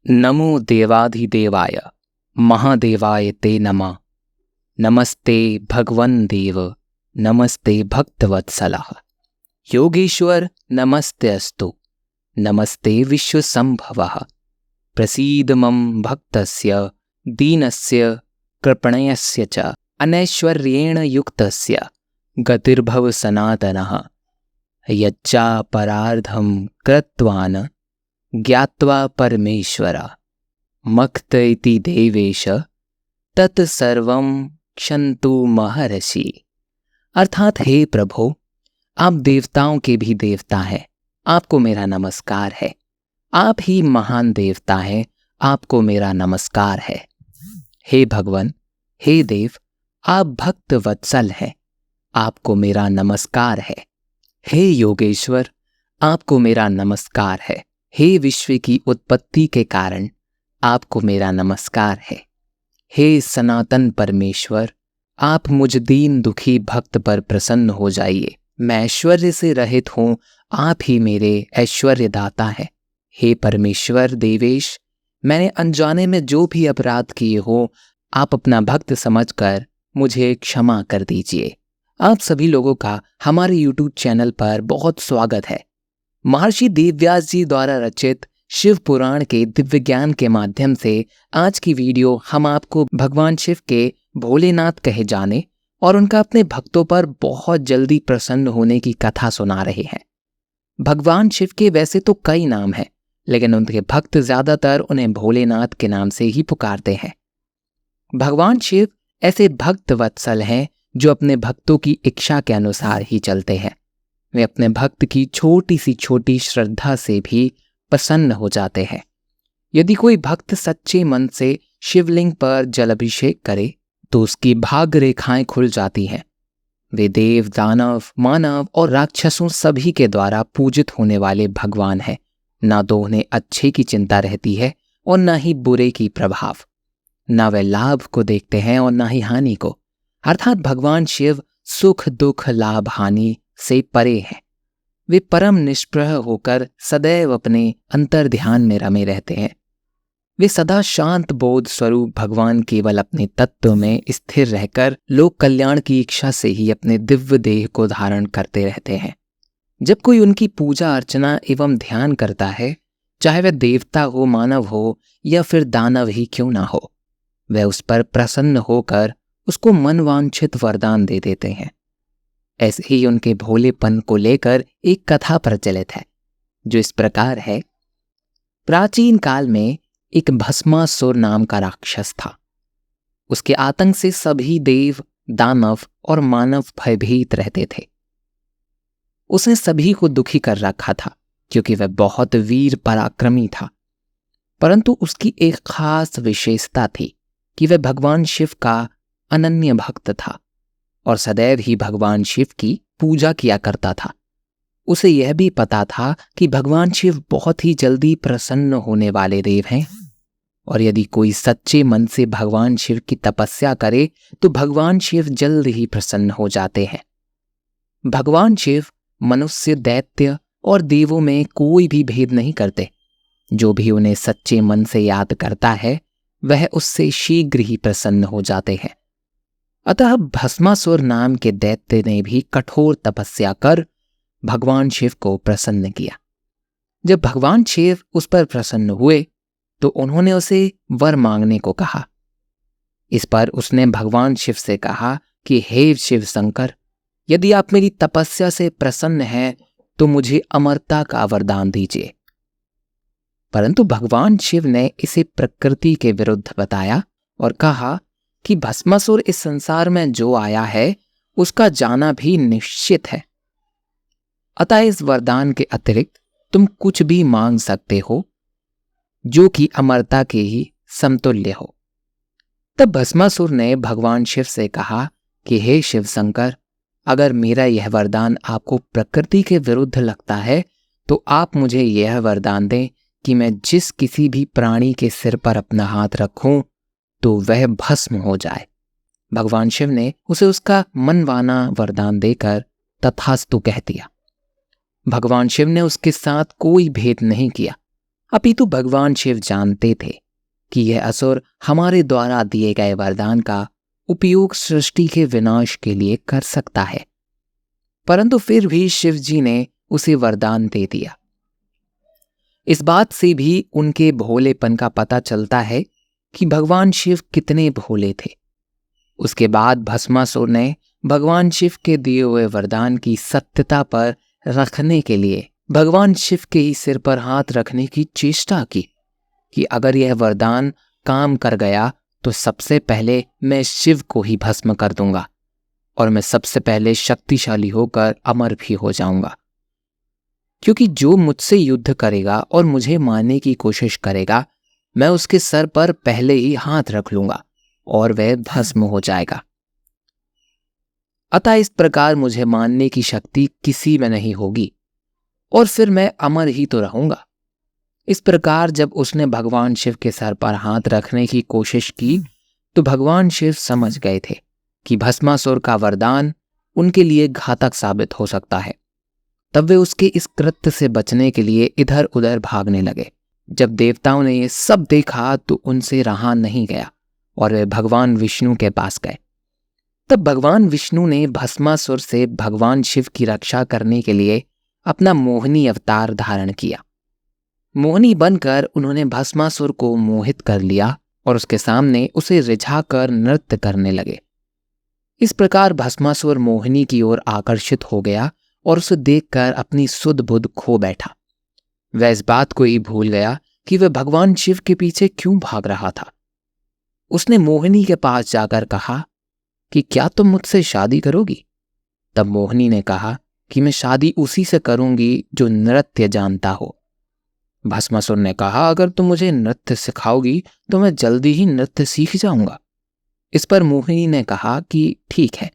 नमो देवाधिदेवाय महादेवाय ते नमः। नमस्ते भगवन् देव, नमस्ते भक्तवत्सलः। योगेश्वर नमस्ते अस्तु, नमस्ते विश्वसंभवः। प्रसीद मम भक्तस्य दीनस्य कृपणस्य च अनैश्वर्येण युक्तस्य गतिर्भव सनातनः। यच्चापरार्धं कृतवान् ज्ञात्वा परमेश्वर मक्त इति देवेश तत्सर्वं क्षन्तु महर्षि। अर्थात हे प्रभु, आप देवताओं के भी देवता हैं, आपको मेरा नमस्कार है। आप ही महान देवता हैं, आपको मेरा नमस्कार है। हे भगवान, हे देव, आप भक्त वत्सल हैं, आपको मेरा नमस्कार है। हे योगेश्वर, आपको मेरा नमस्कार है। हे विश्व की उत्पत्ति के कारण, आपको मेरा नमस्कार है। हे सनातन परमेश्वर, आप मुझ दीन दुखी भक्त पर प्रसन्न हो जाइए। मैं ऐश्वर्य से रहित हूँ, आप ही मेरे ऐश्वर्य दाता है। हे परमेश्वर देवेश, मैंने अनजाने में जो भी अपराध किए हो, आप अपना भक्त समझकर मुझे क्षमा कर दीजिए। आप सभी लोगों का हमारे YouTube चैनल पर बहुत स्वागत है। महर्षि देवव्यास जी द्वारा रचित शिव पुराण के दिव्य ज्ञान के माध्यम से आज की वीडियो हम आपको भगवान शिव के भोलेनाथ कहे जाने और उनका अपने भक्तों पर बहुत जल्दी प्रसन्न होने की कथा सुना रहे हैं। भगवान शिव के वैसे तो कई नाम हैं, लेकिन उनके भक्त ज्यादातर उन्हें भोलेनाथ के नाम से ही पुकारते हैं। भगवान शिव ऐसे भक्त वत्सल हैं जो अपने भक्तों की इच्छा के अनुसार ही चलते हैं। वे अपने भक्त की छोटी सी छोटी श्रद्धा से भी प्रसन्न हो जाते हैं। यदि कोई भक्त सच्चे मन से शिवलिंग पर जलाभिषेक करे तो उसकी भाग्य रेखाएं खुल जाती हैं। वे देव, दानव, मानव और राक्षसों सभी के द्वारा पूजित होने वाले भगवान हैं। ना तो उन्हें अच्छे की चिंता रहती है और ना ही बुरे की प्रभाव। ना वे लाभ को देखते हैं और ना ही हानि को। अर्थात भगवान शिव सुख दुख लाभ हानि से परे हैं। वे परम निष्प्रह होकर सदैव अपने अंतर ध्यान में रमे रहते हैं। वे सदा शांत बोध स्वरूप भगवान केवल अपने तत्व में स्थिर रहकर लोक कल्याण की इच्छा से ही अपने दिव्य देह को धारण करते रहते हैं। जब कोई उनकी पूजा अर्चना एवं ध्यान करता है, चाहे वह देवता हो, मानव हो या फिर दानव ही क्यों ना हो, वह उस पर प्रसन्न होकर उसको मनवांछित वरदान दे देते हैं। ऐसे ही उनके भोलेपन को लेकर एक कथा प्रचलित है जो इस प्रकार है। प्राचीन काल में एक भस्मासुर नाम का राक्षस था। उसके आतंक से सभी देव, दानव और मानव भयभीत रहते थे। उसने सभी को दुखी कर रखा था क्योंकि वह बहुत वीर पराक्रमी था। परंतु उसकी एक खास विशेषता थी कि वह भगवान शिव का अनन्य भक्त था और सदैव ही भगवान शिव की पूजा किया करता था। उसे यह भी पता था कि भगवान शिव बहुत ही जल्दी प्रसन्न होने वाले देव हैं और यदि कोई सच्चे मन से भगवान शिव की तपस्या करे तो भगवान शिव जल्द ही प्रसन्न हो जाते हैं। भगवान शिव मनुष्य, दैत्य और देवों में कोई भी भेद नहीं करते। जो भी उन्हें सच्चे मन से याद करता है वह उससे शीघ्र ही प्रसन्न हो जाते हैं। अतः भस्मासुर नाम के दैत्य ने भी कठोर तपस्या कर भगवान शिव को प्रसन्न किया। जब भगवान शिव उस पर प्रसन्न हुए तो उन्होंने उसे वर मांगने को कहा। इस पर उसने भगवान शिव से कहा कि हे शिव शंकर, यदि आप मेरी तपस्या से प्रसन्न हैं तो मुझे अमरता का वरदान दीजिए। परंतु भगवान शिव ने इसे प्रकृति के विरुद्ध बताया और कहा कि भस्मासुर इस संसार में जो आया है उसका जाना भी निश्चित है। अतः इस वरदान के अतिरिक्त तुम कुछ भी मांग सकते हो जो कि अमरता के ही समतुल्य हो। तब भस्मासुर ने भगवान शिव से कहा कि हे शिव शंकर, अगर मेरा यह वरदान आपको प्रकृति के विरुद्ध लगता है तो आप मुझे यह वरदान दें कि मैं जिस किसी भी प्राणी के सिर पर अपना हाथ रखूं तो वह भस्म हो जाए। भगवान शिव ने उसे उसका मनवाना वरदान देकर तथास्तु कह दिया। भगवान शिव ने उसके साथ कोई भेद नहीं किया अपितु भगवान शिव जानते थे कि यह असुर हमारे द्वारा दिए गए वरदान का उपयोग सृष्टि के विनाश के लिए कर सकता है, परंतु फिर भी शिव जी ने उसे वरदान दे दिया। इस बात से भी उनके भोलेपन का पता चलता है कि भगवान शिव कितने भोले थे। उसके बाद भस्मासुर ने भगवान शिव के दिए हुए वरदान की सत्यता पर रखने के लिए भगवान शिव के ही सिर पर हाथ रखने की चेष्टा की कि अगर यह वरदान काम कर गया तो सबसे पहले मैं शिव को ही भस्म कर दूंगा और मैं सबसे पहले शक्तिशाली होकर अमर भी हो जाऊंगा, क्योंकि जो मुझसे युद्ध करेगा और मुझे मारने की कोशिश करेगा मैं उसके सर पर पहले ही हाथ रख लूंगा और वह भस्म हो जाएगा। अतः इस प्रकार मुझे मानने की शक्ति किसी में नहीं होगी और फिर मैं अमर ही तो रहूंगा। इस प्रकार जब उसने भगवान शिव के सर पर हाथ रखने की कोशिश की तो भगवान शिव समझ गए थे कि भस्मासुर का वरदान उनके लिए घातक साबित हो सकता है। तब वे उसके इस कृत्य से बचने के लिए इधर उधर भागने लगे। जब देवताओं ने ये सब देखा तो उनसे रहा नहीं गया और वे भगवान विष्णु के पास गए। तब भगवान विष्णु ने भस्मासुर से भगवान शिव की रक्षा करने के लिए अपना मोहिनी अवतार धारण किया। मोहिनी बनकर उन्होंने भस्मासुर को मोहित कर लिया और उसके सामने उसे रिझाकर नृत्य करने लगे। इस प्रकार भस्मासुर मोहिनी की ओर आकर्षित हो गया और उसे देखकर अपनी सुध बुध खो बैठा। वह इस बात को ही भूल गया कि वह भगवान शिव के पीछे क्यों भाग रहा था। उसने मोहिनी के पास जाकर कहा कि क्या तुम मुझसे शादी करोगी? तब मोहिनी ने कहा कि मैं शादी उसी से करूंगी जो नृत्य जानता हो। भस्मासुर ने कहा अगर तुम मुझे नृत्य सिखाओगी तो मैं जल्दी ही नृत्य सीख जाऊंगा। इस पर मोहिनी ने कहा कि ठीक है,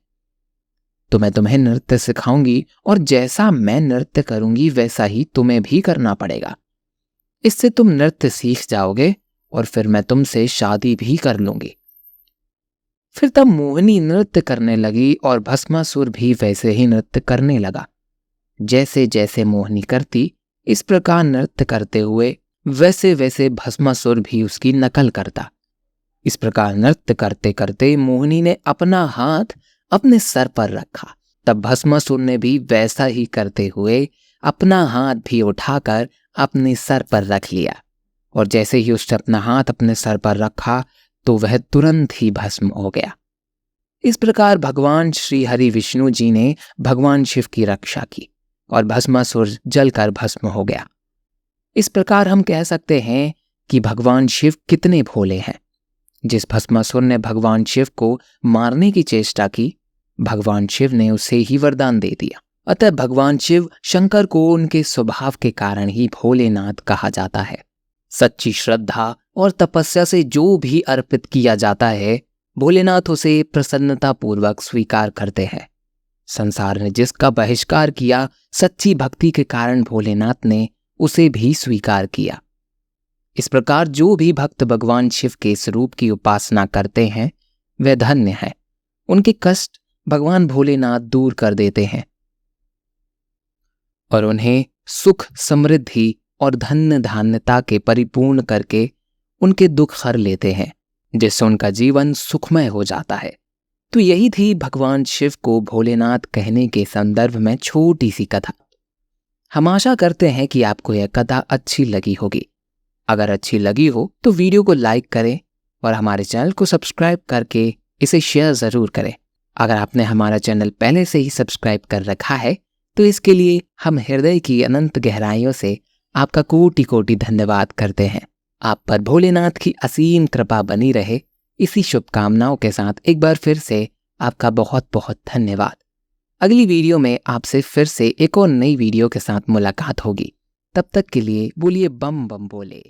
तो मैं तुम्हें नृत्य सिखाऊंगी और जैसा मैं नृत्य करूंगी वैसा ही तुम्हें भी करना पड़ेगा। इससे तुम नृत्य सीख जाओगे और फिर मैं तुमसे शादी भी कर लूंगी। फिर तब मोहिनी नृत्य करने लगी और भस्मासुर भी वैसे ही नृत्य करने लगा। जैसे जैसे मोहिनी करती इस प्रकार नृत्य करते हुए वैसे वैसे भस्मासुर भी उसकी नकल करता। इस प्रकार नृत्य करते करते मोहिनी ने अपना हाथ अपने सर पर रखा। तब भस्मासुर ने भी वैसा ही करते हुए अपना हाथ भी उठाकर अपने सर पर रख लिया और जैसे ही उसने अपना हाथ अपने सर पर रखा तो वह तुरंत ही भस्म हो गया। इस प्रकार भगवान श्री हरि विष्णु जी ने भगवान शिव की रक्षा की और भस्मासुर जलकर भस्म हो गया। इस प्रकार हम कह सकते हैं कि भगवान शिव कितने भोले हैं। जिस भस्मासुर ने भगवान शिव को मारने की चेष्टा की, भगवान शिव ने उसे ही वरदान दे दिया। अतः भगवान शिव शंकर को उनके स्वभाव के कारण ही भोलेनाथ कहा जाता है। सच्ची श्रद्धा और तपस्या से जो भी अर्पित किया जाता है भोलेनाथ उसे प्रसन्नता पूर्वक स्वीकार करते हैं। संसार ने जिसका बहिष्कार किया, सच्ची भक्ति के कारण भोलेनाथ ने उसे भी स्वीकार किया। इस प्रकार जो भी भक्त भगवान शिव के स्वरूप की उपासना करते हैं वे धन्य हैं। उनके कष्ट भगवान भोलेनाथ दूर कर देते हैं और उन्हें सुख, समृद्धि और धन्य धान्यता के परिपूर्ण करके उनके दुख हर लेते हैं, जिससे उनका जीवन सुखमय हो जाता है। तो यही थी भगवान शिव को भोलेनाथ कहने के संदर्भ में छोटी सी कथा। हम आशा करते हैं कि आपको यह कथा अच्छी लगी होगी। अगर अच्छी लगी हो तो वीडियो को लाइक करें और हमारे चैनल को सब्सक्राइब करके इसे शेयर ज़रूर करें। अगर आपने हमारा चैनल पहले से ही सब्सक्राइब कर रखा है तो इसके लिए हम हृदय की अनंत गहराइयों से आपका कोटि कोटि धन्यवाद करते हैं। आप पर भोलेनाथ की असीम कृपा बनी रहे, इसी शुभकामनाओं के साथ एक बार फिर से आपका बहुत बहुत धन्यवाद। अगली वीडियो में आपसे फिर से एक और नई वीडियो के साथ मुलाकात होगी। तब तक के लिए बोलिए बम बम बोले।